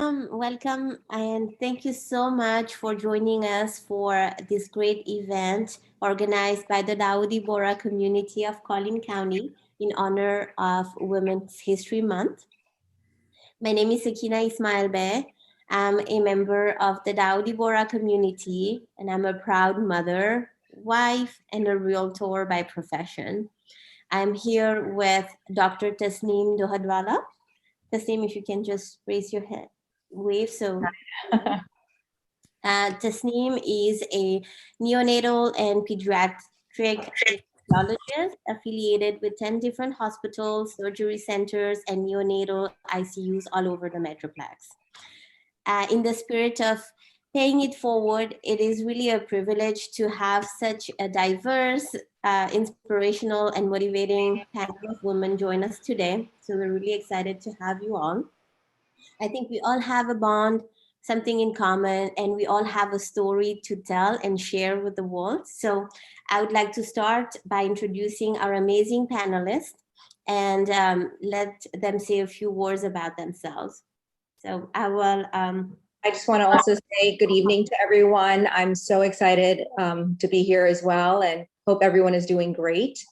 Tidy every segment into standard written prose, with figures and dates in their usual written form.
Welcome, and thank you so much for joining us for this great event organized by the Dawoodi Bora community of Collin County in honor of Women's History Month. My name is Sakina Ismail Bey. I'm a member of the Dawoodi Bora community, and I'm a proud mother, wife, and a realtor by profession. I'm here with Dr. Tasneem Dohadwala. Tasneem, if you can just raise your hand, wave. So Tasneem is a neonatal and pediatric anesthesiologist affiliated with 10 different hospitals, surgery centers, and neonatal ICUs all over the Metroplex. In the spirit of paying it forward, it is really a privilege to have such a diverse, inspirational, and motivating panel of women join us today. So we're really excited to have you on. I think we all have a bond, something in common, and we all have a story to tell and share with the world. So I would like to start by introducing our amazing panelists and let them say a few words about themselves. So I will. I just want to also say good evening to everyone. I'm so excited to be here as well, and hope everyone is doing great.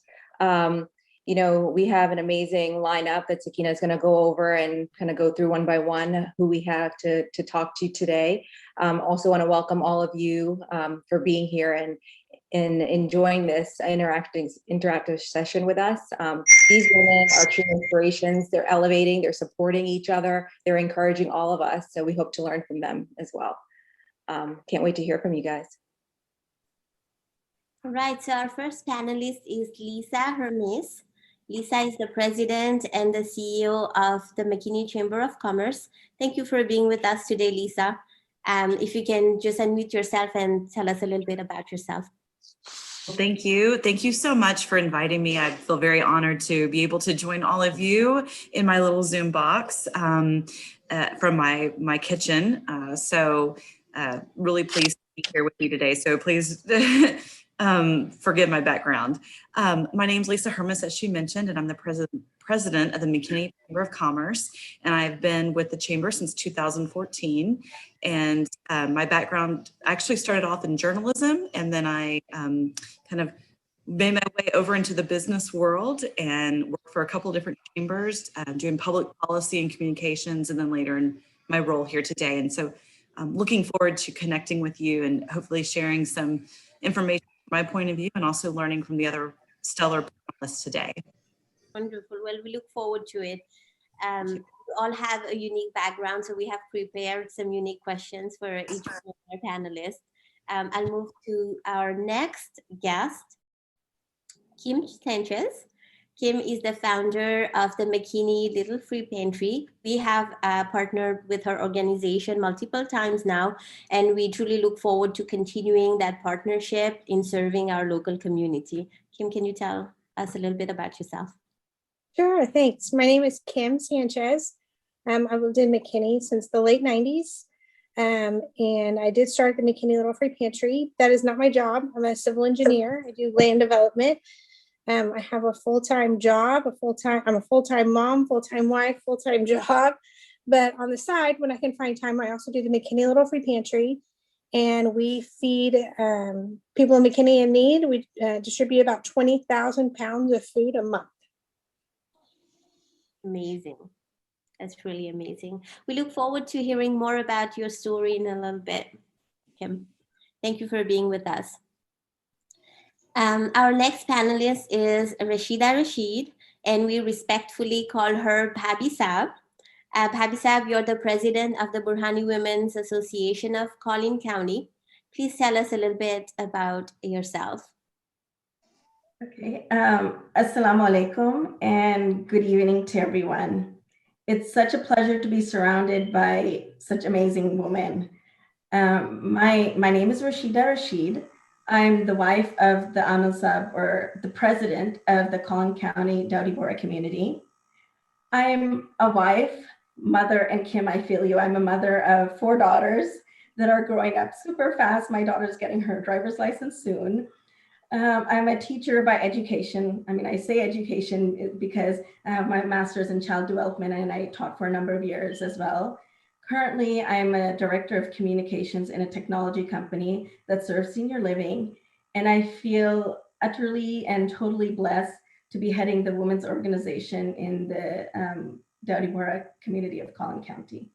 We have an amazing lineup that Sakina is going to go over and kind of go through one by one who we have to talk to today. Also want to welcome all of you for being here and enjoying this interactive session with us. These women are true inspirations. They're elevating, they're supporting each other, they're encouraging all of us. So we hope to learn from them as well. Can't wait to hear from you guys. All right, so our first panelist is Lisa Hermes. Lisa is the president and the CEO of the McKinney Chamber of Commerce. Thank you for being with us today, Lisa. If you can just unmute yourself and tell us a little bit about yourself. Well, thank you. Thank you so much for inviting me. I feel very honored to be able to join all of you in my little Zoom box from my kitchen. Really pleased to be here with you today. So please forgive my background. My name's Lisa Hermes, as she mentioned, and I'm the president of the McKinney Chamber of Commerce. And I've been with the Chamber since 2014. And my background actually started off in journalism, and then I kind of made my way over into the business world and worked for a couple of different chambers, doing public policy and communications, and then later in my role here today. And so I'm looking forward to connecting with you and hopefully sharing some information from my point of view and also learning from the other stellar panelists today. Wonderful. Well, we look forward to it. We all have a unique background, so we have prepared some unique questions for each of our panelists. I'll move to our next guest, Kim Sanchez. Kim is the founder of the McKinney Little Free Pantry. We have partnered with her organization multiple times now, and we truly look forward to continuing that partnership in serving our local community. Kim, can you tell us a little bit about yourself? Sure, thanks. My name is Kim Sanchez. I've lived in McKinney since the late 90s. And I did start the McKinney Little Free Pantry. That is not my job. I'm a civil engineer. I do land development. I have a full-time job, I'm a full-time mom, full-time wife, full-time job. But on the side, when I can find time, I also do the McKinney Little Free Pantry. And we feed people in McKinney in need. We distribute about 20,000 pounds of food a month. Amazing. That's really amazing. We look forward to hearing more about your story in a little bit, Kim. Thank you for being with us. Our next panelist is Rashida Rashid, and we respectfully call her Bhabi Saab. Bhabi Saab, you're the president of the Burhani Women's Association of Collin County. Please tell us a little bit about yourself. Okay, Assalamu alaikum and good evening to everyone. It's such a pleasure to be surrounded by such amazing women. My name is Rashida Rashid. I'm the wife of the Amil Saab, or the president of the Collin County Dawoodi Bora community. I'm a wife, mother, and Kim, I feel you. I'm a mother of 4 daughters that are growing up super fast. My daughter's getting her driver's license soon. I'm a teacher by education. I mean, I say education because I have my master's in child development and I taught for a number of years as well. Currently, I'm a director of communications in a technology company that serves senior living, and I feel utterly and totally blessed to be heading the women's organization in the Dowdy Bora community of Collin County.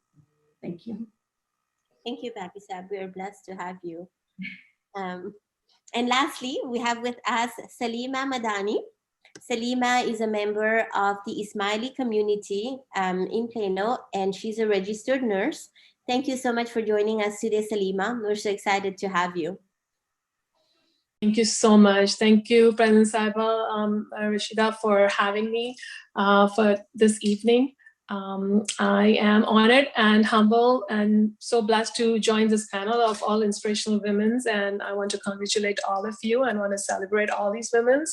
Thank you. Thank you, Babisab. We are blessed to have you. And lastly, we have with us Salima Madani. Salima is a member of the Ismaili community in Plano, and she's a registered nurse. Thank you so much for joining us today, Salima. We're so excited to have you. Thank you so much. Thank you, President Saiba, Rashida, for having me for this evening. I am honored and humble and so blessed to join this panel of all inspirational women. And I want to congratulate all of you and want to celebrate all these women.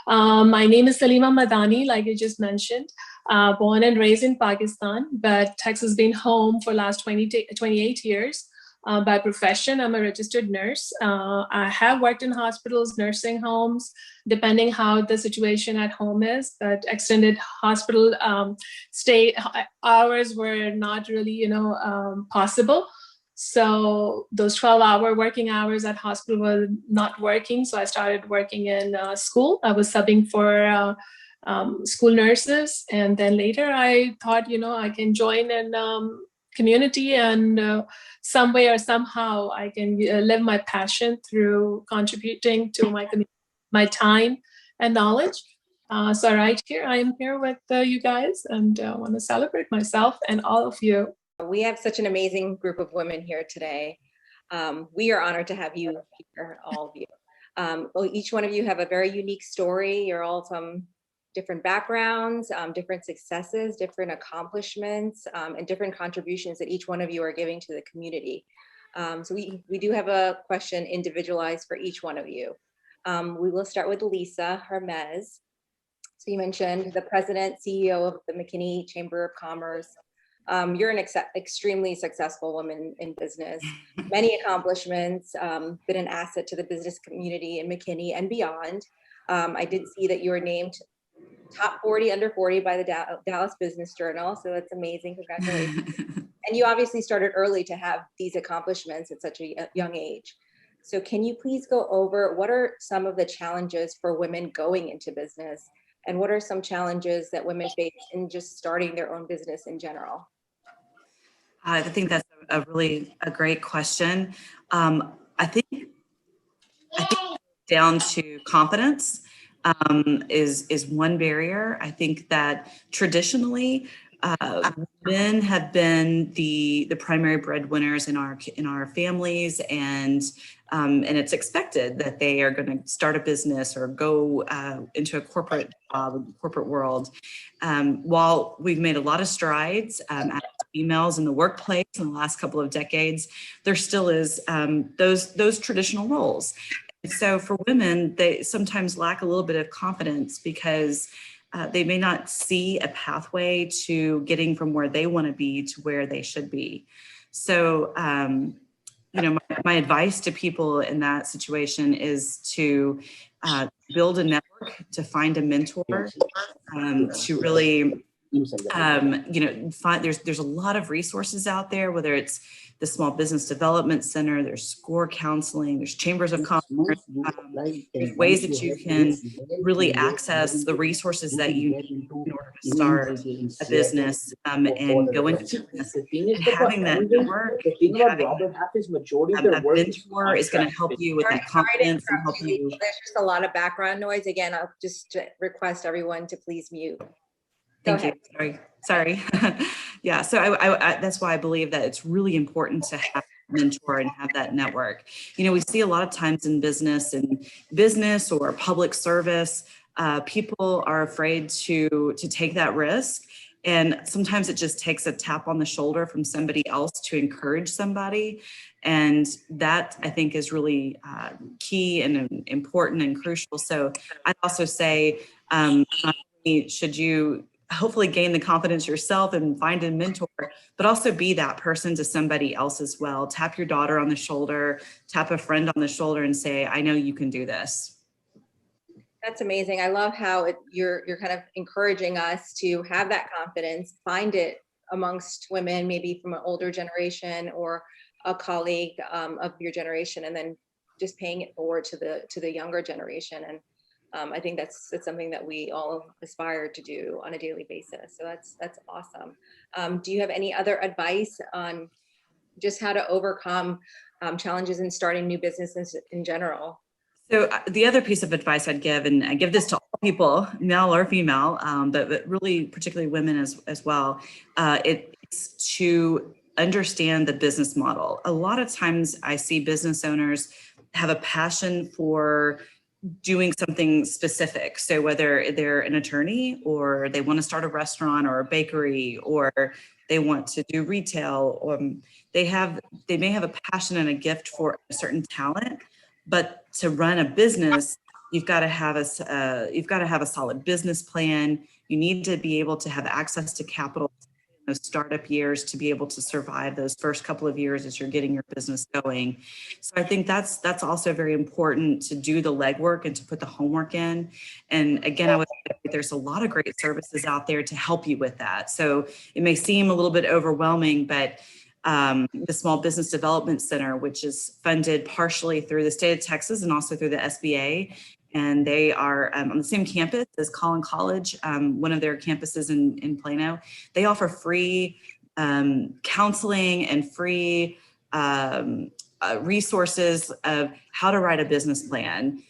My name is Salima Madani, like you just mentioned, born and raised in Pakistan, but Texas has been home for the last 28 years. By profession, I'm a registered nurse. I have worked in hospitals, nursing homes, depending how the situation at home is, but extended hospital stay hours were not really, possible. So those 12-hour working hours at hospital were not working. So I started working in school. I was subbing for school nurses. And then later I thought, I can join in community and some way or somehow I can live my passion through contributing to my community, my time and knowledge. So right here, I am here with you guys and want to celebrate myself and all of you. We have such an amazing group of women here today. We are honored to have you here, all of you. Each one of you have a very unique story. You're all from different backgrounds, different successes, different accomplishments, and different contributions that each one of you are giving to the community. So we do have a question individualized for each one of you. We will start with Lisa Hermes. So you mentioned the president, CEO of the McKinney Chamber of Commerce. You're an extremely successful woman in business, many accomplishments, been an asset to the business community in McKinney and beyond. I did see that you were named top 40 under 40 by the Dallas Business Journal. So that's amazing. Congratulations. And you obviously started early to have these accomplishments at such a young age. So can you please go over what are some of the challenges for women going into business? And what are some challenges that women face in just starting their own business in general? I think that's a great question. I think down to confidence is one barrier. I think that traditionally men have been the primary breadwinners in our families, and it's expected that they are going to start a business or go into a corporate world. While we've made a lot of strides as females in the workplace in the last couple of decades, there still is those traditional roles. So for women, they sometimes lack a little bit of confidence because they may not see a pathway to getting from where they want to be to where they should be. So, my advice to people in that situation is to build a network, to find a mentor, to really, find there's a lot of resources out there, whether it's the Small Business Development Center, there's SCORE counseling, there's chambers of commerce, there's ways that you can really access the resources that you need in order to start a business and go into business. And having that network, having a mentor is going to help you with that confidence and help you. There's just a lot of background noise. Again, I'll just request everyone to please mute. Thank you. Sorry. Yeah. So I that's why I believe that it's really important to have a mentor and have that network. We see a lot of times in business or public service, people are afraid to take that risk. And sometimes it just takes a tap on the shoulder from somebody else to encourage somebody. And that, I think, is really key and important and crucial. So I'd also say, not only should you hopefully gain the confidence yourself and find a mentor, but also be that person to somebody else as well. Tap your daughter on the shoulder, tap a friend on the shoulder and say, I know you can do this. That's amazing. I love how you're kind of encouraging us to have that confidence, find it amongst women, maybe from an older generation or a colleague of your generation, and then just paying it forward to the younger generation. And I think that's something that we all aspire to do on a daily basis. So that's awesome. Do you have any other advice on just how to overcome challenges in starting new businesses in general? So the other piece of advice I'd give, and I give this to all people, male or female, but really particularly women as well, it's to understand the business model. A lot of times I see business owners have a passion for doing something specific. So whether they're an attorney or they want to start a restaurant or a bakery, or they want to do retail, or they may have a passion and a gift for a certain talent, but to run a business, you've got to have a solid business plan. You need to be able to have access to capital in those startup years to be able to survive those first couple of years as you're getting your business going. So I think that's also very important, to do the legwork and to put the homework in. And again, I would say there's a lot of great services out there to help you with that. So it may seem a little bit overwhelming, but the Small Business Development Center, which is funded partially through the state of Texas and also through the SBA. And they are on the same campus as Collin College, one of their campuses in Plano. They offer free counseling and free resources of how to write a business plan.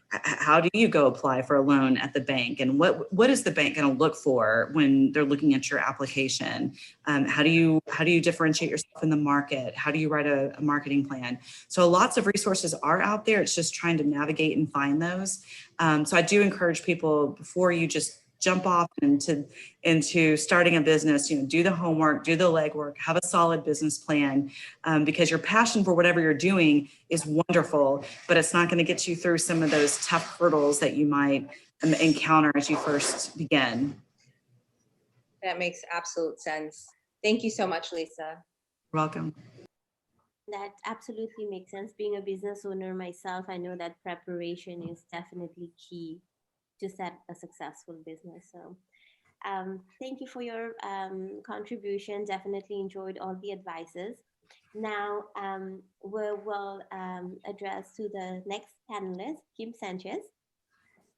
How do you go apply for a loan at the bank, and what is the bank going to look for when they're looking at your application? How do you differentiate yourself in the market? How do you write a marketing plan? So lots of resources are out there. It's just trying to navigate and find those. So I do encourage people, before you just jump off into starting a business, do the homework, do the legwork, have a solid business plan, because your passion for whatever you're doing is wonderful, but it's not going to get you through some of those tough hurdles that you might encounter as you first begin. That makes absolute sense. Thank you so much, Lisa. You're welcome. That absolutely makes sense. Being a business owner myself, I know that preparation is definitely key to set a successful business. So thank you for your contribution. Definitely enjoyed all the advices. Now we'll address to the next panelist, Kim Sanchez.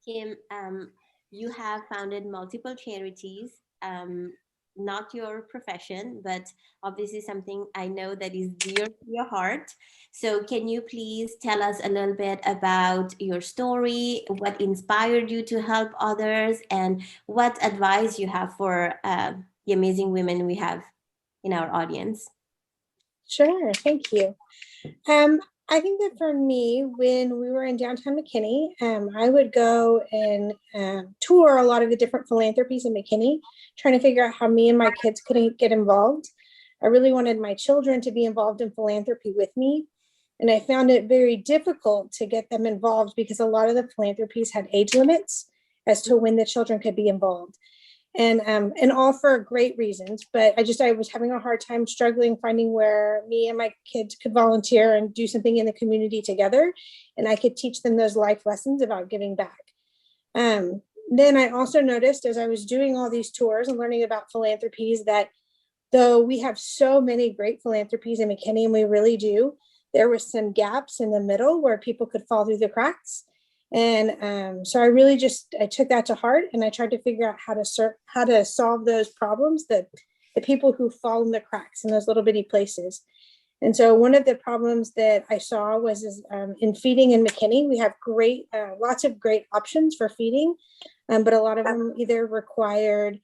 Kim, you have founded multiple charities, not your profession, but obviously something I know that is dear to your heart. So can you please tell us a little bit about your story, what inspired you to help others, and what advice you have for the amazing women we have in our audience? Sure, thank you. I think that for me, when we were in downtown McKinney, I would go and tour a lot of the different philanthropies in McKinney, trying to figure out how me and my kids could get involved. I really wanted my children to be involved in philanthropy with me. And I found it very difficult to get them involved because a lot of the philanthropies had age limits as to when the children could be involved. And all for great reasons, but I was having a hard time finding where me and my kids could volunteer and do something in the community together, and I could teach them those life lessons about giving back. Then I also noticed, as I was doing all these tours and learning about philanthropies, that though we have so many great philanthropies in McKinney, and we really do, there were some gaps in the middle where people could fall through the cracks. And so I took that to heart, and I tried to figure out how to solve those problems, that the people who fall in the cracks in those little bitty places. And so one of the problems that I saw was in feeding in McKinney. We have lots of great options for feeding, but a lot of them either required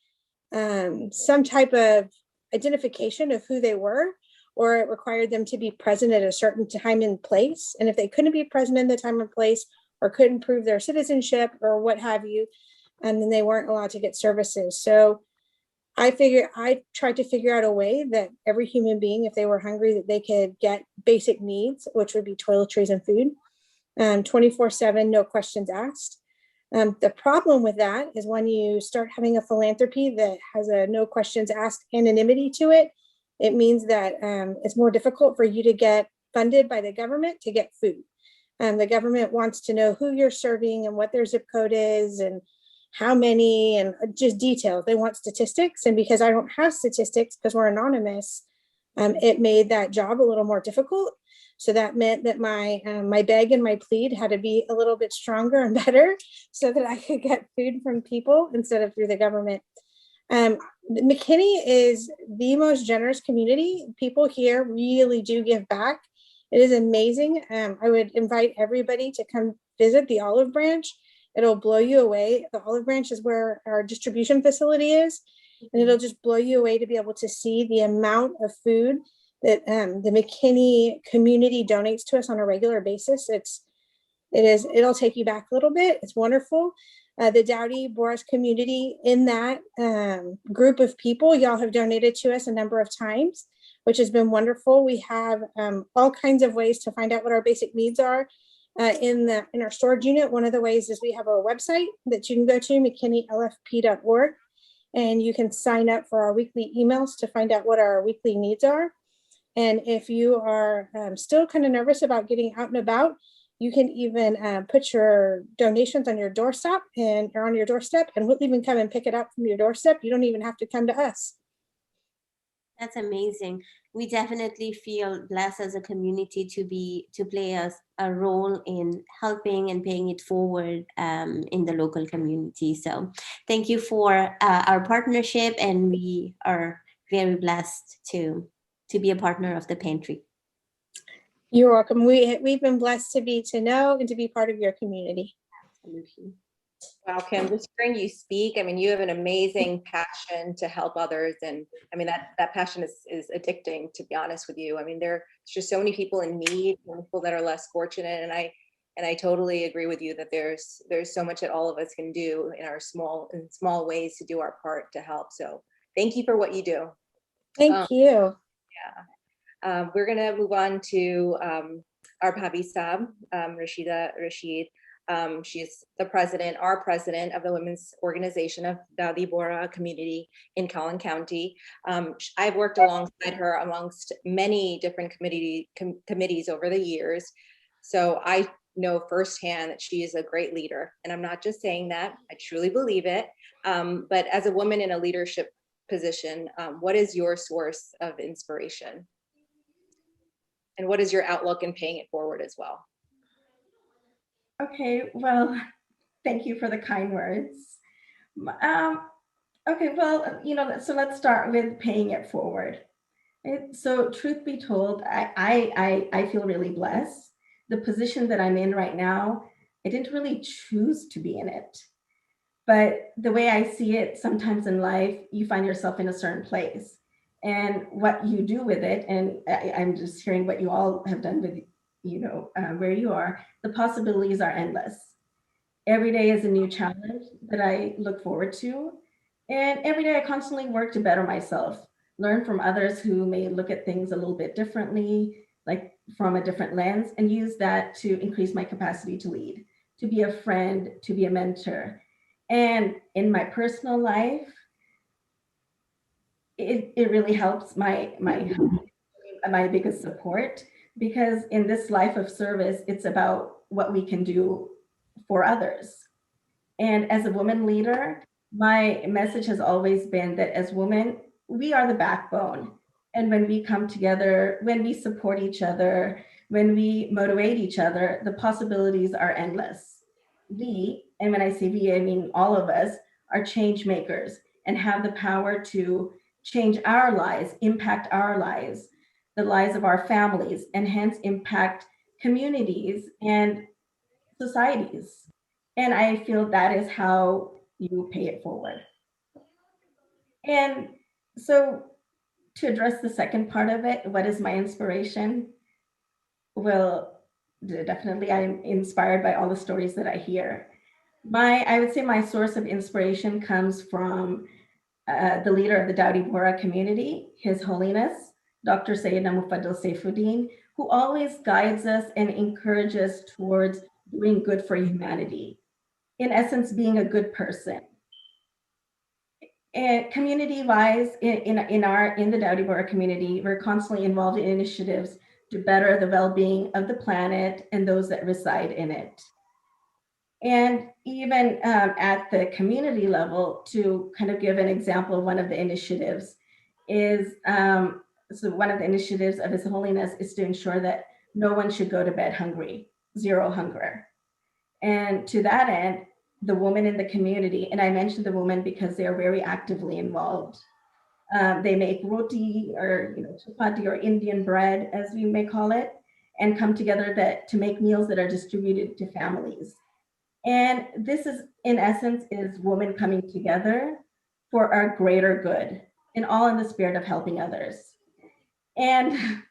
some type of identification of who they were, or it required them to be present at a certain time and place. And if they couldn't be present in the time and place, or couldn't prove their citizenship or what have you, and then they weren't allowed to get services. So I tried to figure out a way that every human being, if they were hungry, that they could get basic needs, which would be toiletries and food, 24/7, no questions asked. The problem with that is when you start having a philanthropy that has a no questions asked anonymity to it, it means that it's more difficult for you to get funded by the government to get food. The government wants to know who you're serving and what their zip code is and how many and just details. They want statistics. And because I don't have statistics because we're anonymous, it made that job a little more difficult. So that meant that my beg and my plead had to be a little bit stronger and better so that I could get food from people instead of through the government. McKinney is the most generous community. People here really do give back. It is amazing. I would invite everybody to come visit the Olive Branch. It'll blow you away. The Olive Branch is where our distribution facility is, and it'll just blow you away to be able to see the amount of food that the McKinney community donates to us on a regular basis. It'll take you back a little bit. It's wonderful. The Dowdy Boras community, in that group of people, y'all have donated to us a number of times, which has been wonderful. We have all kinds of ways to find out what our basic needs are in our storage unit. One of the ways is we have a website that you can go to, mckinney.lfp.org, and you can sign up for our weekly emails to find out what our weekly needs are. And if you are still kind of nervous about getting out and about, you can even put your donations on your doorstep, and we'll even come and pick it up from your doorstep. You don't even have to come to us. That's amazing. We definitely feel blessed as a community to play a role in helping and paying it forward in the local community. So thank you for our partnership, and we are very blessed to be a partner of the pantry. You're welcome. We've been blessed to know and to be part of your community. Absolutely. Wow, Kim, just hearing you speak, I mean, you have an amazing passion to help others. And I mean, that passion is addicting, to be honest with you. I mean, there's just so many people in need, people that are less fortunate. And I totally agree with you that there's so much that all of us can do in our small ways to do our part to help. So thank you for what you do. Thank you. Yeah. We're going to move on to our Bhabi Saab, Rashida Rashid. She's our president of the Women's Organization of Dowdy Bora Community in Collin County. I've worked alongside her amongst many different committees over the years. So I know firsthand that she is a great leader. And I'm not just saying that, I truly believe it. But as a woman in a leadership position, what is your source of inspiration? And what is your outlook in paying it forward as well? Okay, well, thank you for the kind words. Okay, well, so let's start with paying it forward. So truth be told, I feel really blessed. The position that I'm in right now, I didn't really choose to be in it. But the way I see it, sometimes in life, you find yourself in a certain place. And what you do with it, and I'm just hearing what you all have done with, where you are, the possibilities are endless. Every day is a new challenge that I look forward to. And every day I constantly work to better myself, learn from others who may look at things a little bit differently, like from a different lens, and use that to increase my capacity to lead, to be a friend, to be a mentor. And in my personal life, it really helps my biggest support, because in this life of service, it's about what we can do for others. And as a woman leader, my message has always been that as women, we are the backbone. And when we come together, when we support each other, when we motivate each other, the possibilities are endless. We, and when I say we, I mean all of us, are change makers and have the power to change our lives, impact our lives, the lives of our families, and hence impact communities and societies. And I feel that is how you pay it forward. And so to address the second part of it, what is my inspiration? Well, definitely I'm inspired by all the stories that I hear. I would say my source of inspiration comes from the leader of the Dowdy Bora community, His Holiness, Dr. Sayyidina Mufaddal Saifuddin, who always guides us and encourages towards doing good for humanity. In essence, being a good person. And community-wise, in the Dowdy Bora community, we're constantly involved in initiatives to better the well-being of the planet and those that reside in it. And even at the community level, to kind of give an example, one of the initiatives is, so one of the initiatives of His Holiness is to ensure that no one should go to bed hungry, zero hunger. And to that end, the women in the community, and I mentioned the women because they are very actively involved. They make roti, or chapati, or Indian bread, as we may call it, and come together to make meals that are distributed to families. And this is, in essence, is women coming together for our greater good, and all in the spirit of helping others. And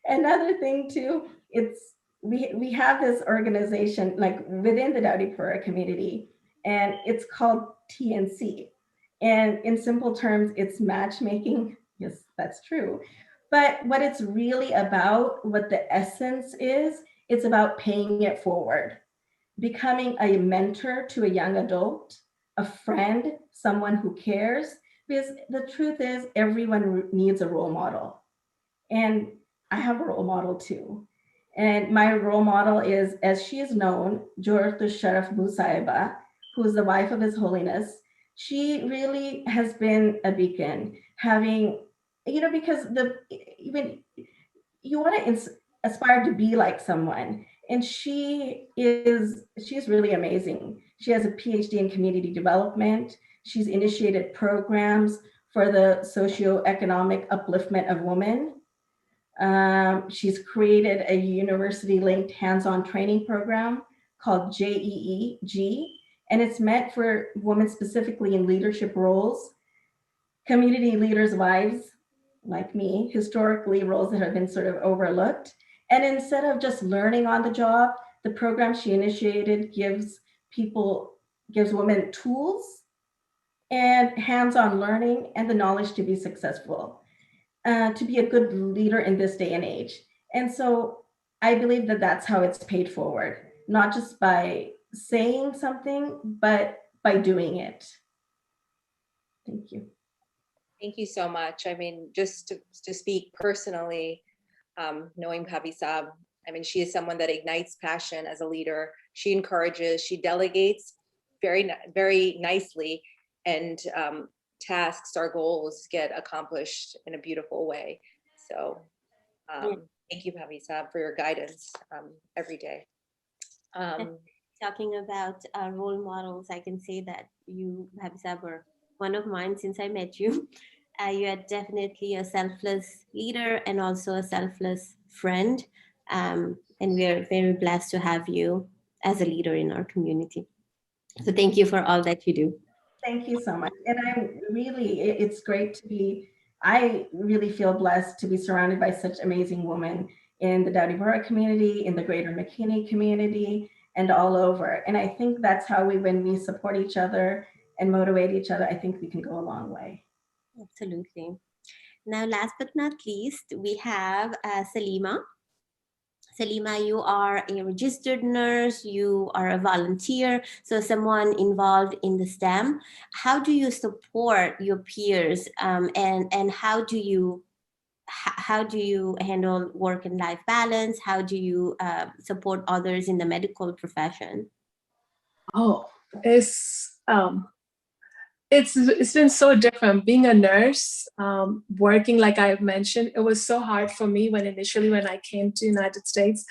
another thing too, we have this organization like within the Dowdypura community, and it's called TNC. And in simple terms, it's matchmaking. Yes, that's true. But what it's really about, what the essence is, it's about paying it forward, becoming a mentor to a young adult, a friend, someone who cares. Because the truth is, everyone needs a role model. And I have a role model too. And my role model is, as she is known, Jortu Sharaf Musaiba, who is the wife of His Holiness. She really has been a beacon, having, because even you want to aspire to be like someone. And she's really amazing. She has a PhD in community development. She's initiated programs for the socioeconomic upliftment of women. She's created a university-linked hands-on training program called JEEG, and it's meant for women specifically in leadership roles, community leaders' wives, like me, historically roles that have been sort of overlooked. And instead of just learning on the job, the program she initiated gives women tools and hands-on learning and the knowledge to be successful, to be a good leader in this day and age. And so I believe that that's how it's paid forward, not just by saying something, but by doing it. Thank you. Thank you so much. I mean, just to speak personally, knowing Bhabhi Saab, I mean, she is someone that ignites passion as a leader. She encourages, she delegates very, very nicely, and tasks, our goals get accomplished in a beautiful way. So thank you, Bhabhi Saab, for your guidance every day. Talking about role models, I can say that you, Bhabhi Saab, were one of mine since I met you. You are definitely a selfless leader and also a selfless friend. And we are very blessed to have you as a leader in our community. So thank you for all that you do. Thank you so much. And it's great to be, I really feel blessed to be surrounded by such amazing women in the Dowdypura community, in the greater McKinney community, and all over. And I think that's how when we support each other and motivate each other, I think we can go a long way. Absolutely. Now, last but not least, we have Salima. Salima, you are a registered nurse, you are a volunteer, so someone involved in the STEM. How do you support your peers, and how do you handle work and life balance? How do you support others in the medical profession? Oh, it's been so different being a nurse, working, like I've mentioned. It was so hard for me when I came to United States.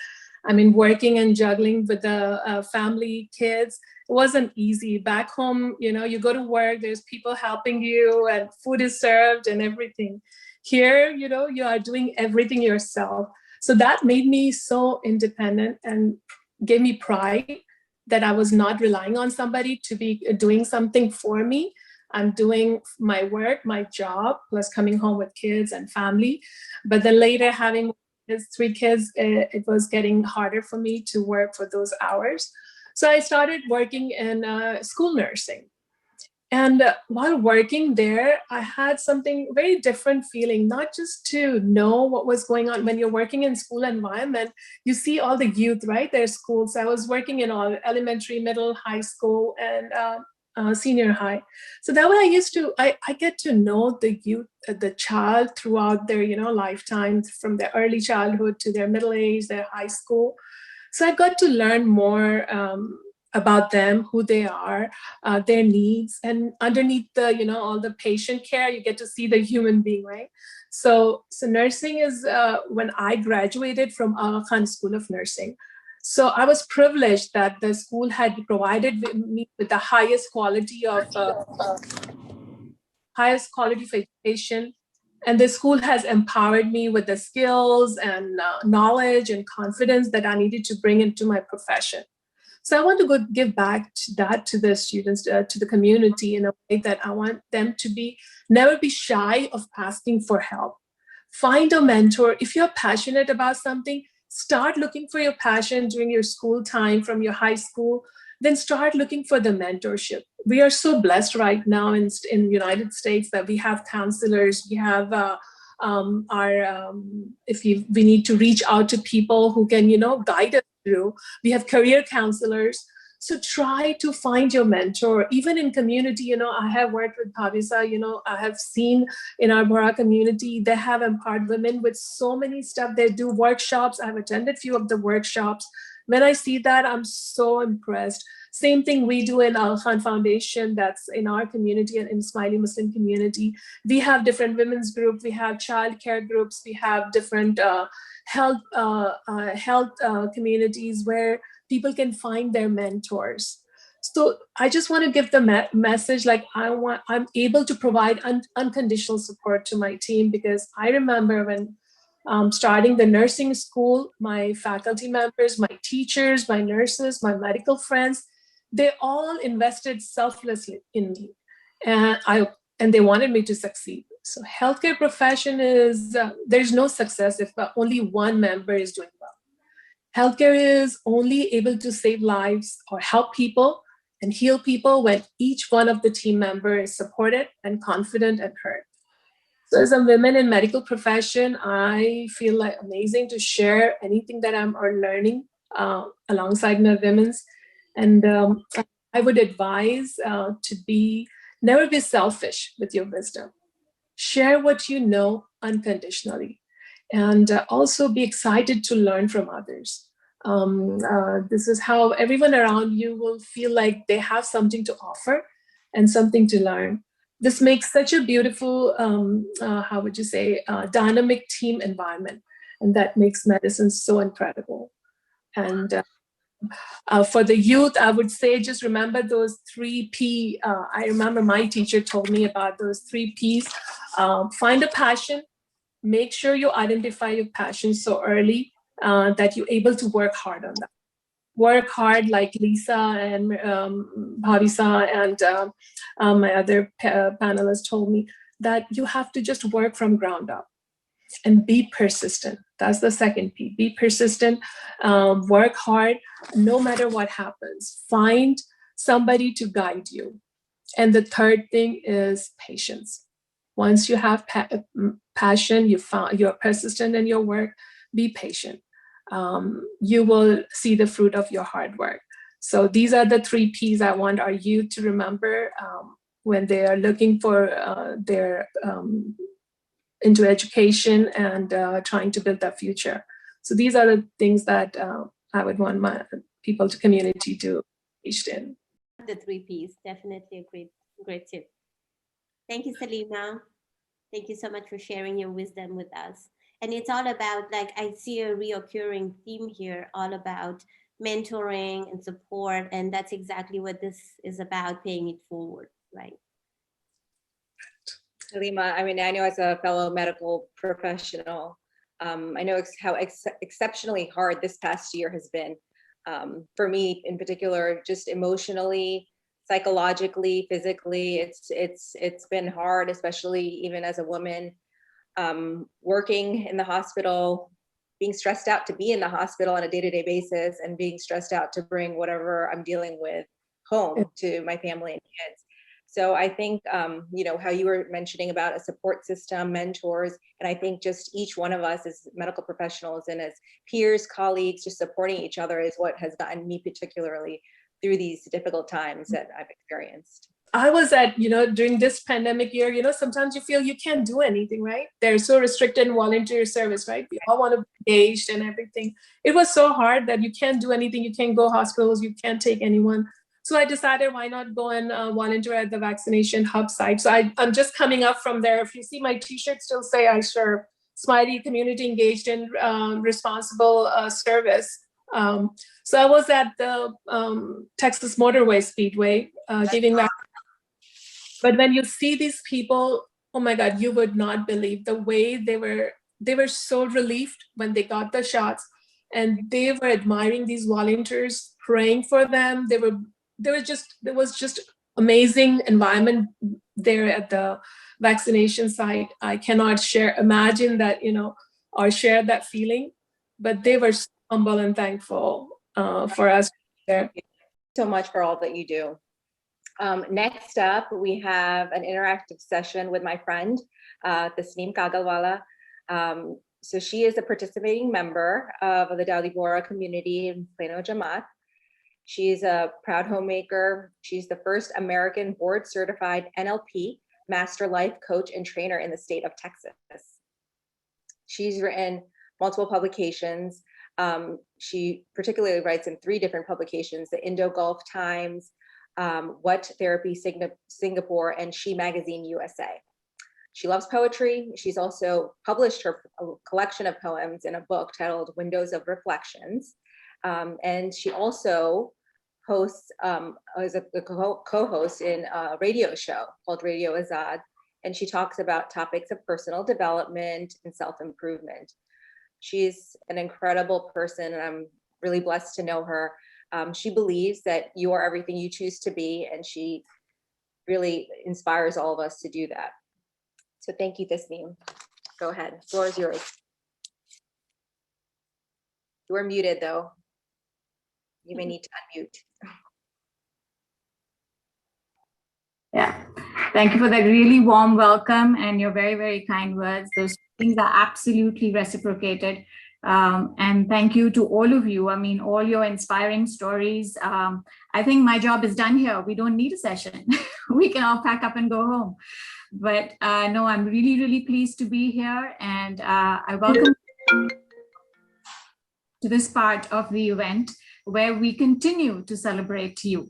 I mean, working and juggling with the family, kids, it wasn't easy. Back home, you go to work, there's people helping you and food is served and everything. Here, you are doing everything yourself. So that made me so independent and gave me pride that I was not relying on somebody to be doing something for me. I'm doing my work, my job, plus coming home with kids and family. But then later, having 3 kids, it was getting harder for me to work for those hours. So I started working in school nursing. And while working there, I had something very different feeling, not just to know what was going on. When you're working in school environment, you see all the youth, right? Their schools. I was working in all elementary, middle, high school, and senior high. So that way I get to know the youth, the child throughout their, lifetime, from their early childhood to their middle age, their high school. So I got to learn more about them, who they are, their needs, and underneath the, you know, all the patient care, you get to see the human being, right? So nursing is when I graduated from Aga Khan School of Nursing. So I was privileged that the school had provided me with the highest quality of education. And the school has empowered me with the skills and knowledge and confidence that I needed to bring into my profession. So I want to give back to that to the students, to the community, in a way that I want them to never be shy of asking for help. Find a mentor. If you're passionate about something, start looking for your passion during your school time from your high school, then start looking for the mentorship. We are so blessed right now in United States that we have counselors, we have we need to reach out to people who can, you know, guide us through. We have career counselors. So try to find your mentor, even in community. You know, I have worked with Bhavisa, you know, I have seen in our Bora community, they have empowered women with so many stuff. They do workshops. I've attended few of the workshops. When I see that, I'm so impressed. Same thing we do in Aga Khan Foundation, that's in our community and in Smiley Muslim community. We have different women's groups, we have childcare groups, we have different health communities where people can find their mentors. So I just want to give the message, like I'm able to provide unconditional support to my team, because I remember when starting the nursing school, my faculty members, my teachers, my nurses, my medical friends, they all invested selflessly in me, and they wanted me to succeed. So healthcare profession is, there's no success if only one member is doing well. Healthcare is only able to save lives or help people and heal people when each one of the team members is supported and confident and heard. So as a woman in medical profession, I feel like amazing to share anything that I'm learning alongside my women's. And I would advise to never be selfish with your wisdom. Share what you know unconditionally, and also be excited to learn from others. This is how everyone around you will feel like they have something to offer and something to learn. This makes such a beautiful, dynamic team environment. And that makes medicine so incredible. And for the youth, I would say just remember those 3 P. I remember my teacher told me about those 3 Ps. Find a passion. Make sure you identify your passion so early that you're able to work hard on that. Work hard, like Lisa and Bhavisa and my other panelists told me, that you have to just work from ground up and be persistent. That's the second P. Be persistent, work hard, no matter what happens. Find somebody to guide you. And the third thing is patience. Once you have passion, you're persistent in your work, be patient. You will see the fruit of your hard work. So these are the 3 Ps I want our youth to remember when they are looking for their into education and trying to build their future. So these are the things that I would want my people to community to engage in. The 3 Ps, definitely a great tip. Thank you, Salima. Thank you so much for sharing your wisdom with us. And it's all about, like, I see a reoccurring theme here, all about mentoring and support. And that's exactly what this is about, paying it forward, right? Halima, I mean, I know as a fellow medical professional, I know how exceptionally hard this past year has been for me in particular, just emotionally, psychologically, physically. It's been hard, especially even as a woman working in the hospital, being stressed out to be in the hospital on a day-to-day basis, and being stressed out to bring whatever I'm dealing with home to my family and kids. So I think, you know, how you were mentioning about a support system, mentors, and I think just each one of us as medical professionals and as peers, colleagues, just supporting each other is what has gotten me particularly through these difficult times that I've experienced. I was at, during this pandemic year, sometimes you feel you can't do anything, right? They're so restricted in volunteer service, right? We all want to be engaged and everything. It was so hard that you can't do anything. You can't go hospitals. You can't take anyone. So I decided, why not go and volunteer at the vaccination hub site. So I'm just coming up from there. If you see my t-shirt still say I serve, Smiley community engaged in responsible service. So I was at the Texas Motorway Speedway giving that. But when you see these people, oh my God, you would not believe the way they were so relieved when they got the shots, and they were admiring these volunteers, praying for them. There was just amazing environment there at the vaccination site. I cannot imagine that, or share that feeling, but they were so humble and thankful for us there. So much for all that you do. Next up, we have an interactive session with my friend, Tasneem Kagalwala. So she is a participating member of the Dowdy Bora community in Plano Jamaat. She's a proud homemaker. She's the first American board certified NLP master life coach and trainer in the state of Texas. She's written multiple publications. She particularly writes in 3 different publications: the Indo-Gulf Times, What Therapy Singapore, and She Magazine USA. She loves poetry. She's also published a collection of poems in a book titled Windows of Reflections. And she also hosts, is a co-host in a radio show called Radio Azad. And she talks about topics of personal development and self-improvement. She's an incredible person, and I'm really blessed to know her. She believes that you are everything you choose to be, and she really inspires all of us to do that. So thank you, Tasneem. Go ahead, the floor is yours. You are muted though. You may need to unmute. Yeah, thank you for that really warm welcome and your very, very kind words. Those things are absolutely reciprocated. And thank you to all of you. I mean, all your inspiring stories. I think my job is done here. We don't need a session. We can all pack up and go home. But no, I'm really, really pleased to be here. And I welcome you to this part of the event where we continue to celebrate you.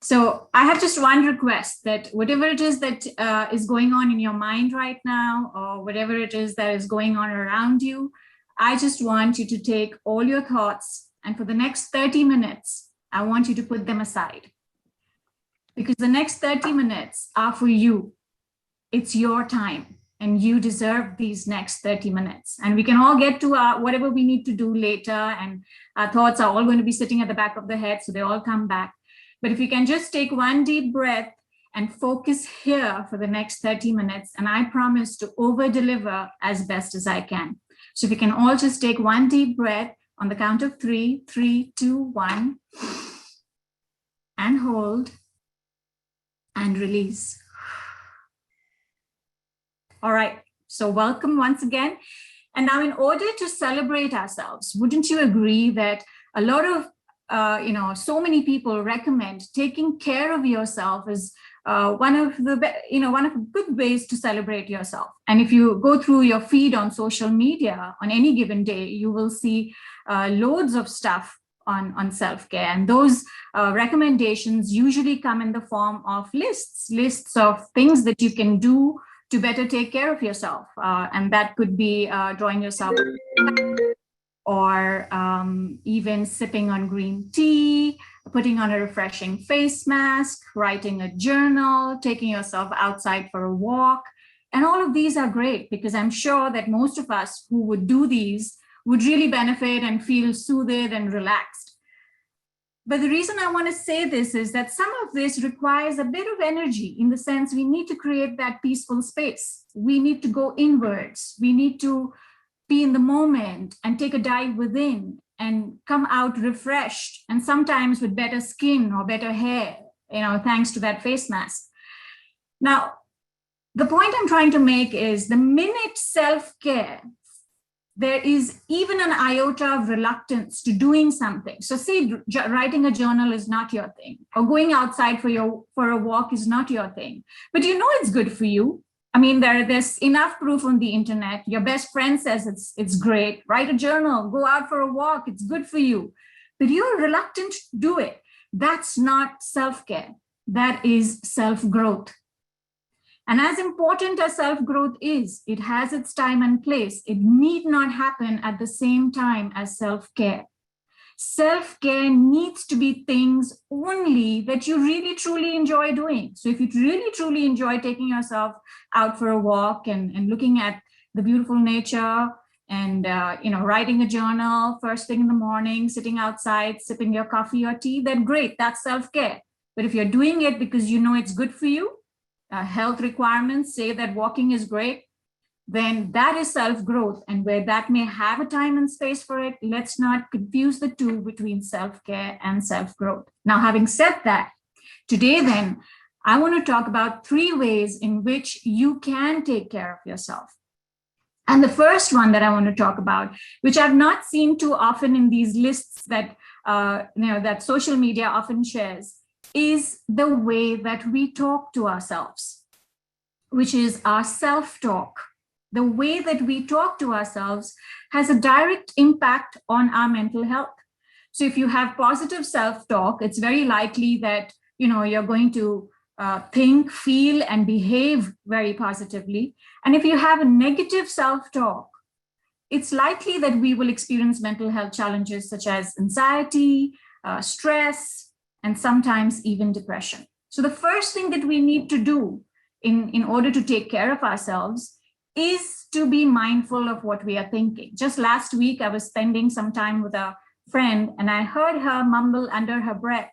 So I have just one request, that whatever it is that is going on in your mind right now, or whatever it is that is going on around you, I just want you to take all your thoughts, and for the next 30 minutes, I want you to put them aside. Because the next 30 minutes are for you. It's your time, and you deserve these next 30 minutes. And we can all get to whatever we need to do later, and our thoughts are all going to be sitting at the back of the head, so they all come back. But if you can just take one deep breath and focus here for the next 30 minutes, and I promise to over-deliver as best as I can. So if you can all just take one deep breath on the count of 3, 3, 2, 1, and hold and release. All right, so welcome once again. And now, in order to celebrate ourselves, wouldn't you agree that a lot of so many people recommend taking care of yourself as one of the good ways to celebrate yourself. And if you go through your feed on social media on any given day, you will see loads of stuff on self-care. And those recommendations usually come in the form of lists of things that you can do to better take care of yourself. And that could be drawing yourself, or even sipping on green tea, putting on a refreshing face mask, writing a journal, taking yourself outside for a walk. And all of these are great, because I'm sure that most of us who would do these would really benefit and feel soothed and relaxed. But the reason I want to say this is that some of this requires a bit of energy, in the sense we need to create that peaceful space. We need to go inwards. We need to be in the moment and take a dive within and come out refreshed, and sometimes with better skin or better hair, thanks to that face mask. Now, the point I'm trying to make is the minute self-care there is even an iota of reluctance to doing something. So say writing a journal is not your thing, or going outside for a walk is not your thing, but you know it's good for you. I mean, there's enough proof on the internet. Your best friend says it's great. Write a journal, go out for a walk, it's good for you. But you're reluctant to do it. That's not self-care. That is self-growth. And as important as self-growth is, it has its time and place. It need not happen at the same time as self-care. Self-care needs to be things only that you really truly enjoy doing. So if you really truly enjoy taking yourself out for a walk and looking at the beautiful nature and writing a journal first thing in the morning, sitting outside, sipping your coffee or tea, then great, that's self-care. But if you're doing it because you know it's good for you, health requirements say that walking is great, then that is self-growth. And where that may have a time and space for it, let's not confuse the two between self-care and self-growth. Now, having said that, today then, I want to talk about 3 ways in which you can take care of yourself. And the first one that I want to talk about, which I've not seen too often in these lists that that social media often shares, is the way that we talk to ourselves, which is our self-talk. The way that we talk to ourselves has a direct impact on our mental health. So if you have positive self-talk, it's very likely that you're going to think, feel, and behave very positively. And if you have a negative self-talk, it's likely that we will experience mental health challenges such as anxiety, stress, and sometimes even depression. So the first thing that we need to do in order to take care of ourselves is to be mindful of what we are thinking. Just last week, I was spending some time with a friend and I heard her mumble under her breath,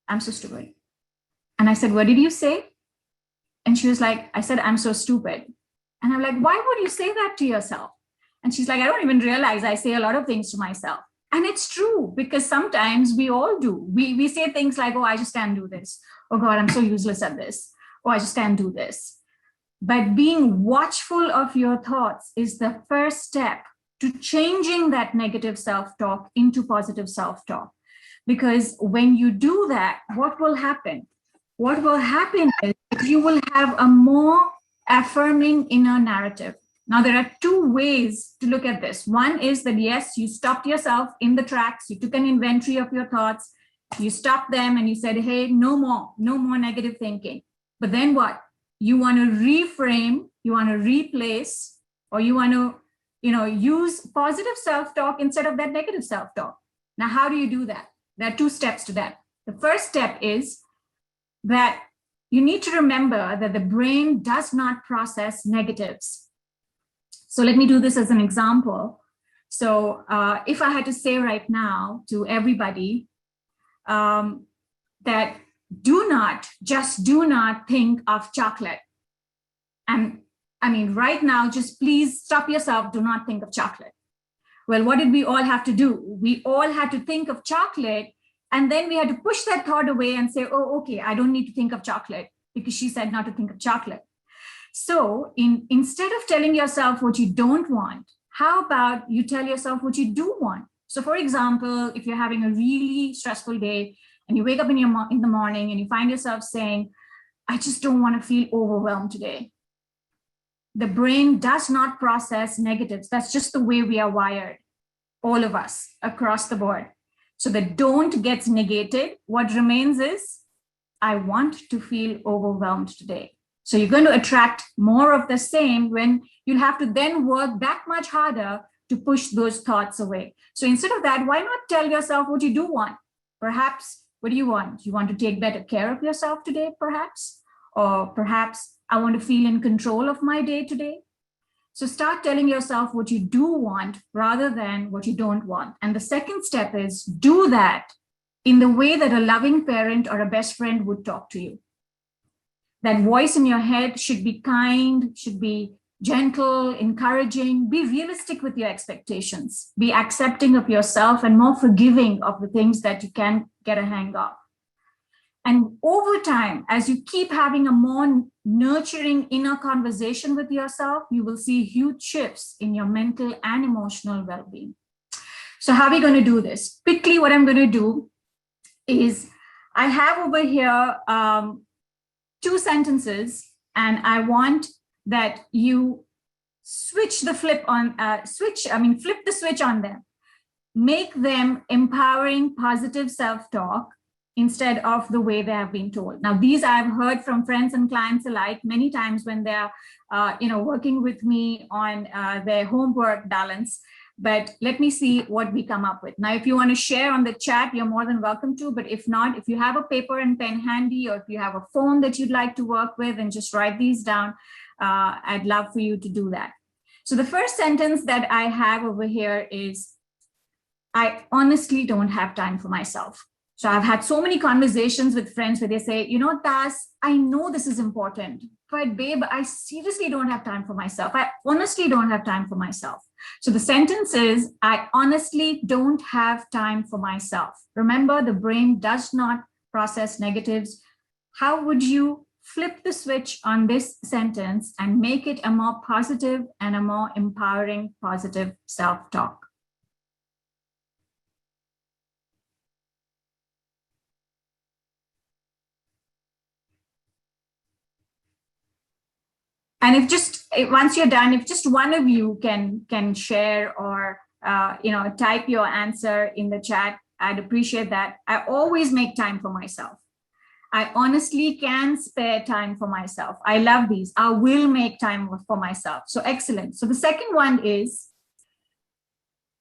"I'm so stupid." And I said, "What did you say?" And she was like, "I said, I'm so stupid." And I'm like, "Why would you say that to yourself?" And she's like, "I don't even realize I say a lot of things to myself." And it's true, because sometimes we all do. We say things like, "Oh, I just can't do this." "Oh God, I'm so useless at this." "Oh, I just can't do this." But being watchful of your thoughts is the first step to changing that negative self-talk into positive self-talk. Because when you do that, what will happen? What will happen is you will have a more affirming inner narrative. Now, there are 2 ways to look at this. One is that, yes, you stopped yourself in the tracks. You took an inventory of your thoughts. You stopped them and you said, "Hey, no more negative thinking." But then what? You want to reframe, you want to replace, or you want to, use positive self-talk instead of that negative self-talk. Now, how do you do that? There are 2 steps to that. The first step is that you need to remember that the brain does not process negatives. So let me do this as an example. So if I had to say right now to everybody that do not think of chocolate. And I mean, right now, just please stop yourself, do not think of chocolate. Well, what did we all have to do? We all had to think of chocolate, and then we had to push that thought away and say, "Oh, okay, I don't need to think of chocolate because she said not to think of chocolate." So instead of telling yourself what you don't want, how about you tell yourself what you do want? So for example, if you're having a really stressful day and you wake up in the morning and you find yourself saying, "I just don't want to feel overwhelmed today." The brain does not process negatives. That's just the way we are wired, all of us across the board. So the don't gets negated. What remains is, "I want to feel overwhelmed today." So you're going to attract more of the same when you'll have to then work that much harder to push those thoughts away. So instead of that, why not tell yourself what you do want? Perhaps, what do you want? You want to take better care of yourself today, perhaps? Or perhaps, "I want to feel in control of my day today." So start telling yourself what you do want rather than what you don't want. And the second step is do that in the way that a loving parent or a best friend would talk to you. That voice in your head should be kind, should be gentle, encouraging. Be realistic with your expectations. Be accepting of yourself and more forgiving of the things that you can't get a hang of. And over time, as you keep having a more nurturing inner conversation with yourself, you will see huge shifts in your mental and emotional well-being. So how are we going to do this? Quickly, what I'm going to do is I have over here 2 sentences, and I want that you flip the switch on them. Make them empowering, positive self-talk instead of the way they have been told. Now, these I've heard from friends and clients alike many times when they're, working with me on their homework balance. But let me see what we come up with. Now, if you want to share on the chat, you're more than welcome to. But if not, if you have a paper and pen handy, or if you have a phone that you'd like to work with and just write these down, I'd love for you to do that. So the first sentence that I have over here is, I honestly don't have time for myself. So I've had so many conversations with friends where they say, Tas, I know this is important, but babe, I seriously don't have time for myself. I honestly don't have time for myself. So the sentence is, I honestly don't have time for myself. Remember, the brain does not process negatives. How would you flip the switch on this sentence and make it a more positive and a more empowering, positive self-talk? And once you're done, if just one of you can share or type your answer in the chat, I'd appreciate that. I always make time for myself. I honestly can spare time for myself. I love these. I will make time for myself. So excellent. So the second one is,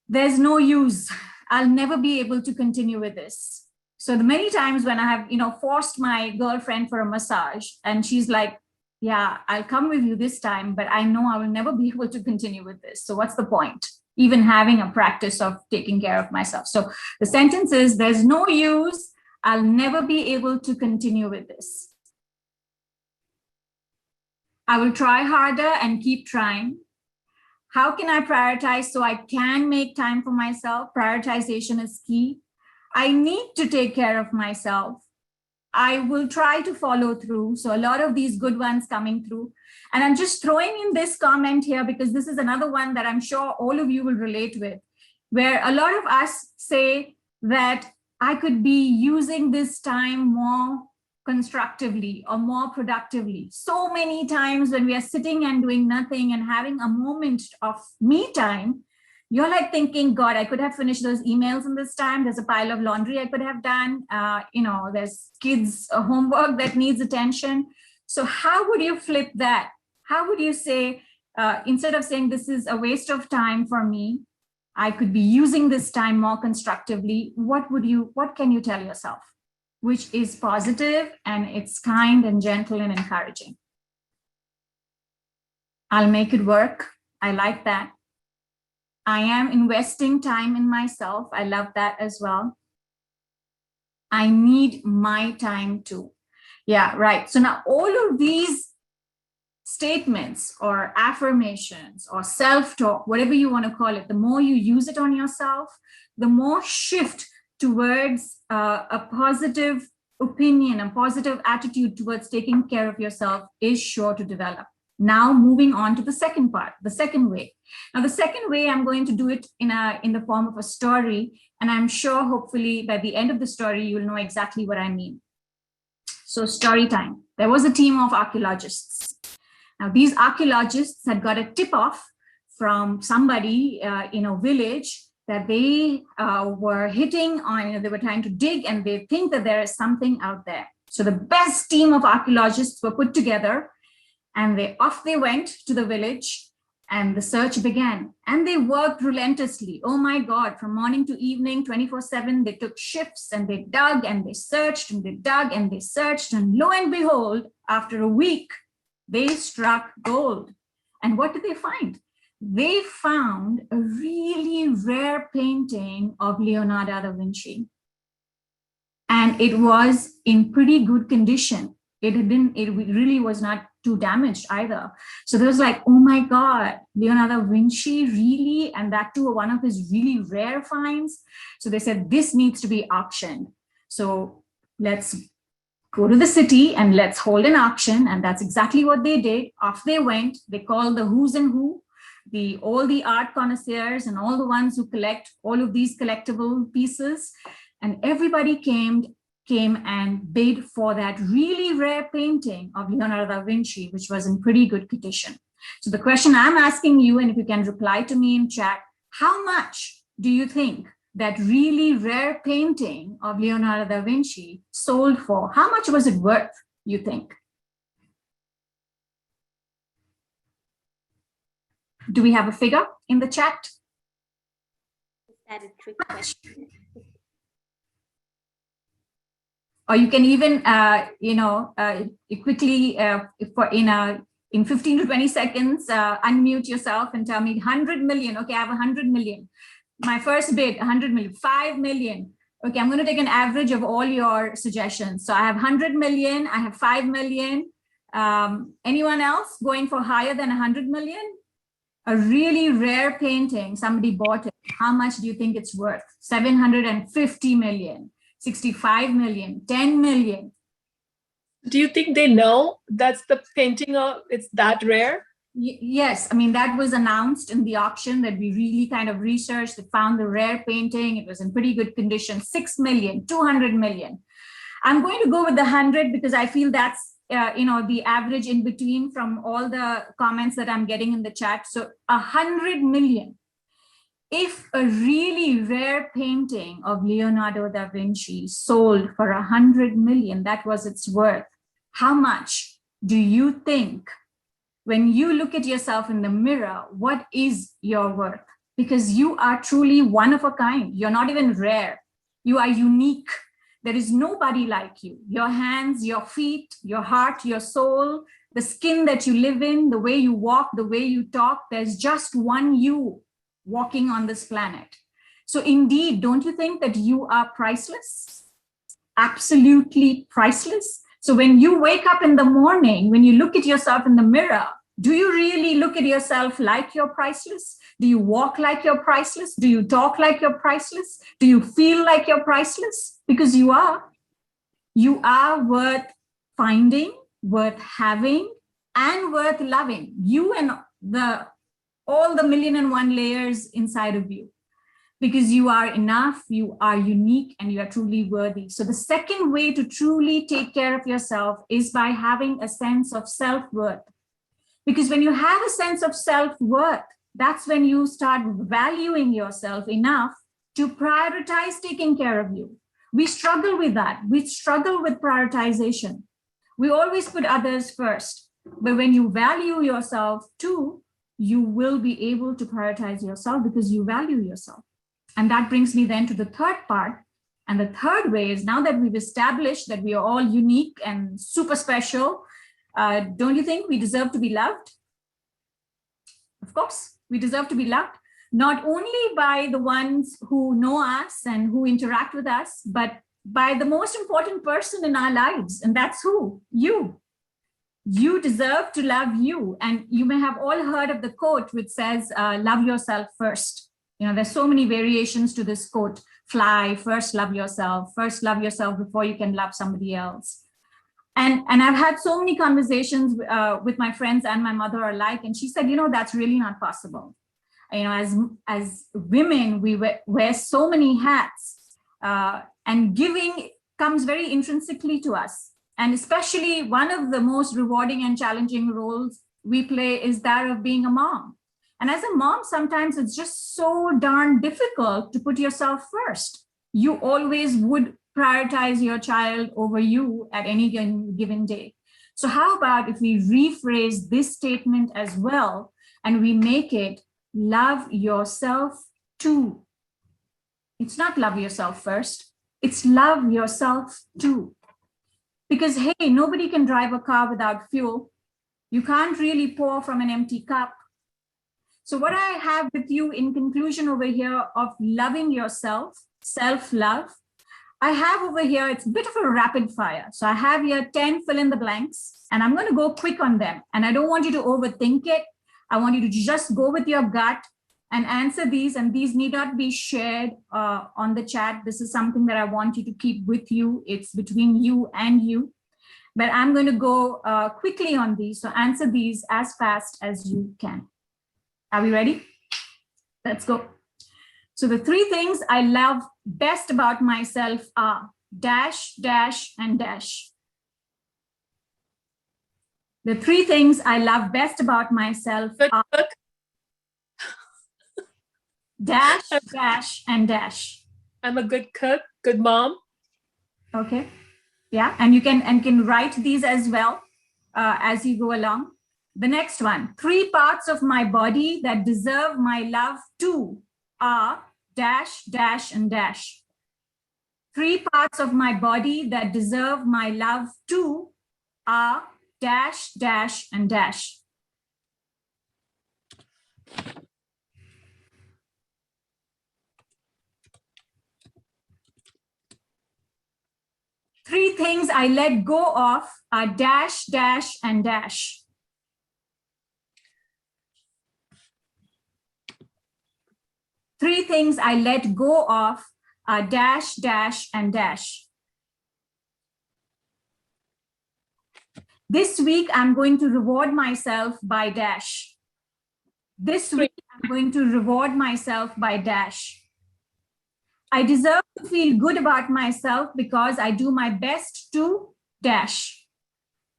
there's no use. I'll never be able to continue with this. So the many times when I have, forced my girlfriend for a massage, and she's like, yeah, I'll come with you this time, but I know I will never be able to continue with this. So what's the point? Even having a practice of taking care of myself. So the sentence is, there's no use. I'll never be able to continue with this. I will try harder and keep trying. How can I prioritize so I can make time for myself? Prioritization is key. I need to take care of myself. I will try to follow through. So a lot of these good ones coming through. And I'm just throwing in this comment here because this is another one that I'm sure all of you will relate with, where a lot of us say that I could be using this time more constructively or more productively. So many times when we are sitting and doing nothing and having a moment of me time, you're like thinking, God, I could have finished those emails in this time. There's a pile of laundry I could have done. There's kids' homework that needs attention. So how would you flip that? How would you say, instead of saying this is a waste of time for me, I could be using this time more constructively, what can you tell yourself? Which is positive and it's kind and gentle and encouraging. I'll make it work. I like that. I am investing time in myself. I love that as well. I need my time too. Yeah, right. So now all of these statements or affirmations or self-talk, whatever you want to call it, the more you use it on yourself, the more shift towards a positive opinion, a positive attitude towards taking care of yourself is sure to develop. Now moving on to the second part, the second way. Now the second way, I'm going to do it in the form of a story, and I'm sure hopefully by the end of the story, you'll know exactly what I mean. So story time. There was a team of archaeologists. Now these archaeologists had got a tip off from somebody in a village that they were hitting on, they were trying to dig and they think that there is something out there. So the best team of archaeologists were put together and off they went to the village and the search began. And they worked relentlessly. Oh my God, from morning to evening, 24/7, they took shifts and they dug and they searched and they dug and they searched. And lo and behold, after a week, they struck gold. And what did they find? They found a really rare painting of Leonardo da Vinci. And it was in pretty good condition. It really was not too damaged either. So there was like, oh my God, Leonardo da Vinci, really? And that too, one of his really rare finds. So they said, this needs to be auctioned. So let's go to the city and let's hold an auction. And that's exactly what they did. Off they went. They called the who's and who, all the art connoisseurs and all the ones who collect all of these collectible pieces. And everybody came and bid for that really rare painting of Leonardo da Vinci, which was in pretty good condition. So the question I'm asking you, and if you can reply to me in chat, how much do you think that really rare painting of Leonardo da Vinci sold for? How much was it worth, you think? Do we have a figure in the chat? Is that a trick question? Or you can even, quickly, in 15 to 20 seconds, unmute yourself and tell me 100 million. Okay, I have 100 million. My first bid, 100 million, 5 million. Okay, I'm going to take an average of all your suggestions. So I have 100 million, I have 5 million. Anyone else going for higher than 100 million? A really rare painting, somebody bought it. How much do you think it's worth? 750 million, 65 million, 10 million. Do you think they know that's the painting of it's that rare? Yes, I mean, that was announced in the auction that we really kind of researched, that found the rare painting. It was in pretty good condition, 6 million, 200 million. I'm going to go with the 100 because I feel that's, the average in between from all the comments that I'm getting in the chat. So 100 million. If a really rare painting of Leonardo da Vinci sold for 100 million, that was its worth. How much do you think, when you look at yourself in the mirror, what is your worth? Because you are truly one of a kind. You're not even rare. You are unique. There is nobody like you. Your hands, your feet, your heart, your soul, the skin that you live in, the way you walk, the way you talk, there's just one you walking on this planet. So indeed, don't you think that you are priceless? Absolutely priceless. So when you wake up in the morning, when you look at yourself in the mirror, do you really look at yourself like you're priceless? Do you walk like you're priceless? Do you talk like you're priceless? Do you feel like you're priceless? Because you are. You are worth finding, worth having, and worth loving. You and all the 1,000,001 layers inside of you. Because you are enough, you are unique, and you are truly worthy. So the second way to truly take care of yourself is by having a sense of self-worth. Because when you have a sense of self-worth, that's when you start valuing yourself enough to prioritize taking care of you. We struggle with that. We struggle with prioritization. We always put others first. But when you value yourself too, you will be able to prioritize yourself because you value yourself. And that brings me then to the third part. And the third way is, now that we've established that we are all unique and super special, don't you think we deserve to be loved? Of course, we deserve to be loved, not only by the ones who know us and who interact with us, but by the most important person in our lives. And that's who? You. You deserve to love you. And you may have all heard of the quote which says, love yourself first. There's so many variations to this quote. Fly, first love yourself before you can love somebody else. And I've had so many conversations with my friends and my mother alike, and she said, that's really not possible. As women, we wear so many hats, and giving comes very intrinsically to us. And especially one of the most rewarding and challenging roles we play is that of being a mom. And as a mom, sometimes it's just so darn difficult to put yourself first. You always would prioritize your child over you at any given day. So how about if we rephrase this statement as well, and we make it love yourself too. It's not love yourself first, it's love yourself too. Because hey, nobody can drive a car without fuel. You can't really pour from an empty cup. So what I have with you in conclusion over here of loving yourself, self-love, I have over here, it's a bit of a rapid fire. So I have here 10 fill in the blanks, and I'm going to go quick on them. And I don't want you to overthink it. I want you to just go with your gut and answer these, and these need not be shared on the chat. This is something that I want you to keep with you. It's between you and you. but I'm going to go quickly on these. So answer these as fast as you can. Are we ready? Let's go. So the three things I love best about myself are dash, dash, and dash. The three things I love best about myself are dash, dash, and dash. I'm a good cook, good mom. Okay. Yeah, and you can write these as well as you go along. The next one, three parts of my body that deserve my love too are dash, dash, and dash. Three parts of my body that deserve my love too are dash, dash, and dash. Three things I let go of are dash, dash, and dash. Three things I let go of are dash, dash, and dash. This week, I'm going to reward myself by dash. This week, I'm going to reward myself by dash. I deserve to feel good about myself because I do my best to dash.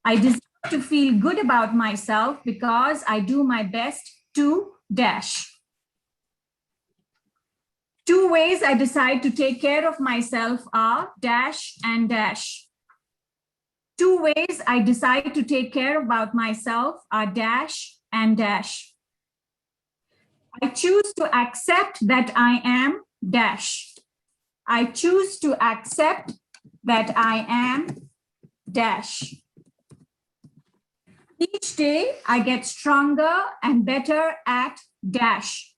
I deserve to feel good about myself because I do my best to dash. Two ways I decide to take care of myself are dash and dash. Two ways I decide to take care about myself are dash and dash. I choose to accept that I am dash. I choose to accept that I am dash. Each day I get stronger and better at dash.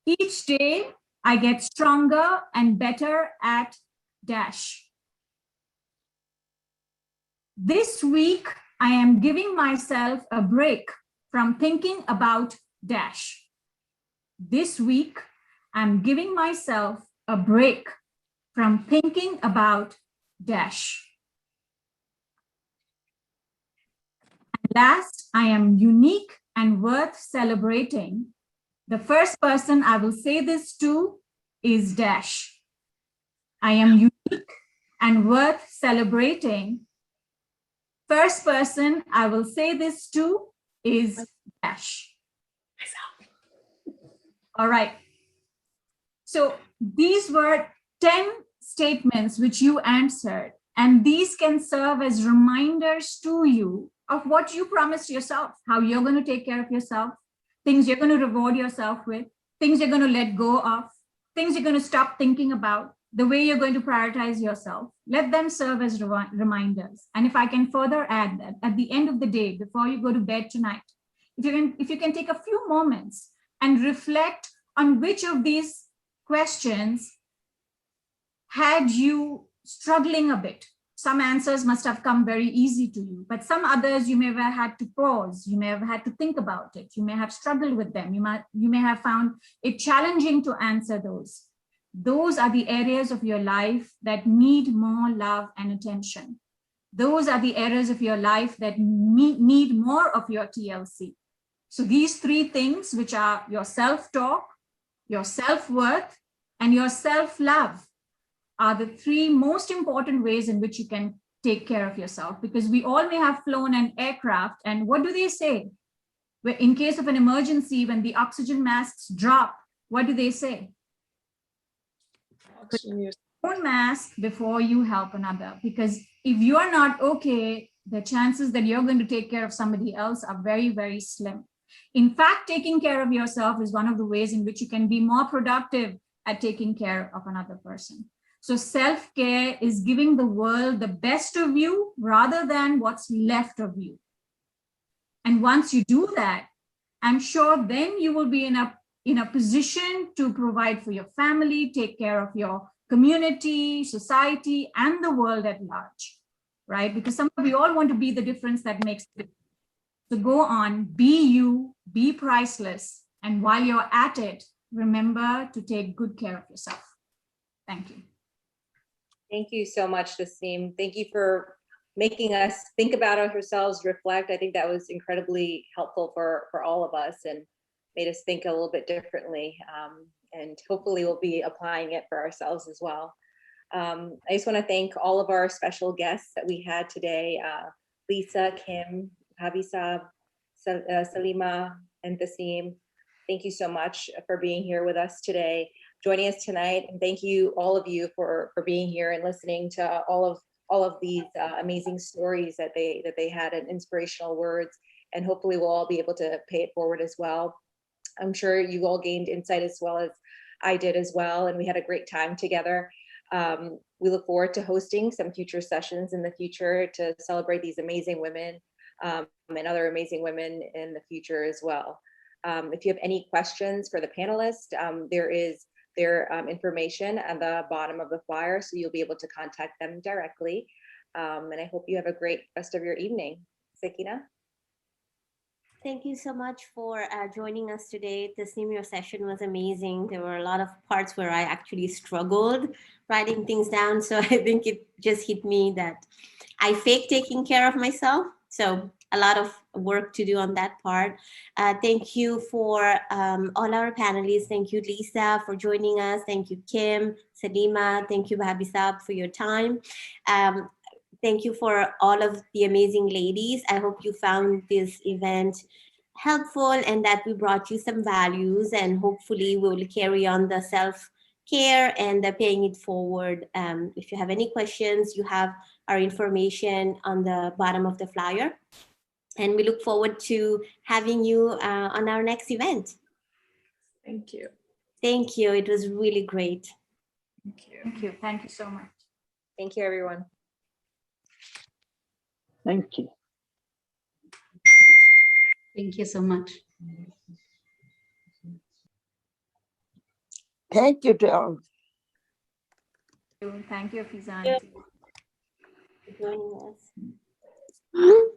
Each day I get stronger and better at dash. This week I am giving myself a break from thinking about dash. This week I'm giving myself a break from thinking about dash. And last, I am unique and worth celebrating. The first person I will say this to is dash. I am unique and worth celebrating. First person I will say this to is dash. All right. So these were 10 statements which you answered, and these can serve as reminders to you of what you promised yourself, how you're going to take care of yourself, things you're going to reward yourself with, things you're going to let go of, things you're going to stop thinking about, the way you're going to prioritize yourself. Let them serve as reminders. And if I can further add that at the end of the day, before you go to bed tonight, if you can take a few moments and reflect on which of these questions had you struggling a bit. Some answers must have come very easy to you, but some others you may have had to pause. You may have had to think about it. You may have struggled with them. You may have found it challenging to answer those. Those are the areas of your life that need more love and attention. Those are the areas of your life that need more of your TLC. So these three things, which are your self-talk, your self-worth, and your self-love, are the three most important ways in which you can take care of yourself, because we all may have flown an aircraft, and what do they say? In case of an emergency, when the oxygen masks drop, what do they say? Put your own mask before you help another, because if you are not okay, the chances that you're going to take care of somebody else are very, very slim. In fact, taking care of yourself is one of the ways in which you can be more productive at taking care of another person. So self-care is giving the world the best of you rather than what's left of you. And once you do that, I'm sure then you will be in a position to provide for your family, take care of your community, society, and the world at large, right? Because we all want to be the difference that makes a difference. So go on, be you, be priceless. And while you're at it, remember to take good care of yourself. Thank you. Thank you so much, Naseem. Thank you for making us think about ourselves, reflect. I think that was incredibly helpful for all of us and made us think a little bit differently. And hopefully we'll be applying it for ourselves as well. I just want to thank all of our special guests that we had today, Lisa, Kim, Habisab, Salima, and Tasim. Thank you so much for being here with us today, joining us tonight. And thank you, all of you, for being here and listening to all of these amazing stories that they had and inspirational words. And hopefully we'll all be able to pay it forward as well. I'm sure you all gained insight as well as I did as well. And we had a great time together. We look forward to hosting some future sessions in the future to celebrate these amazing women and other amazing women in the future as well. If you have any questions for the panelists, there is their information at the bottom of the flyer, so you'll be able to contact them directly. And I hope you have a great rest of your evening. Sakina? Thank you so much for joining us today. Tasim, your session was amazing. There were a lot of parts where I actually struggled writing things down. So I think it just hit me that I fake taking care of myself. So a lot of work to do on that part. Thank you for all our panelists. Thank you, Lisa, for joining us. Thank you, Kim, Salima. Thank you, Habisab, for your time. Thank you for all of the amazing ladies. I hope you found this event helpful and that we brought you some values, and hopefully we will carry on the self-care and the paying it forward. If you have any questions, you have our information on the bottom of the flyer. And we look forward to having you on our next event. Thank you. Thank you. It was really great. Thank you. Thank you. Thank you so much. Thank you, everyone. Thank you. Thank you so much. Thank you, Daryl. Thank you, Fizan. For joining us.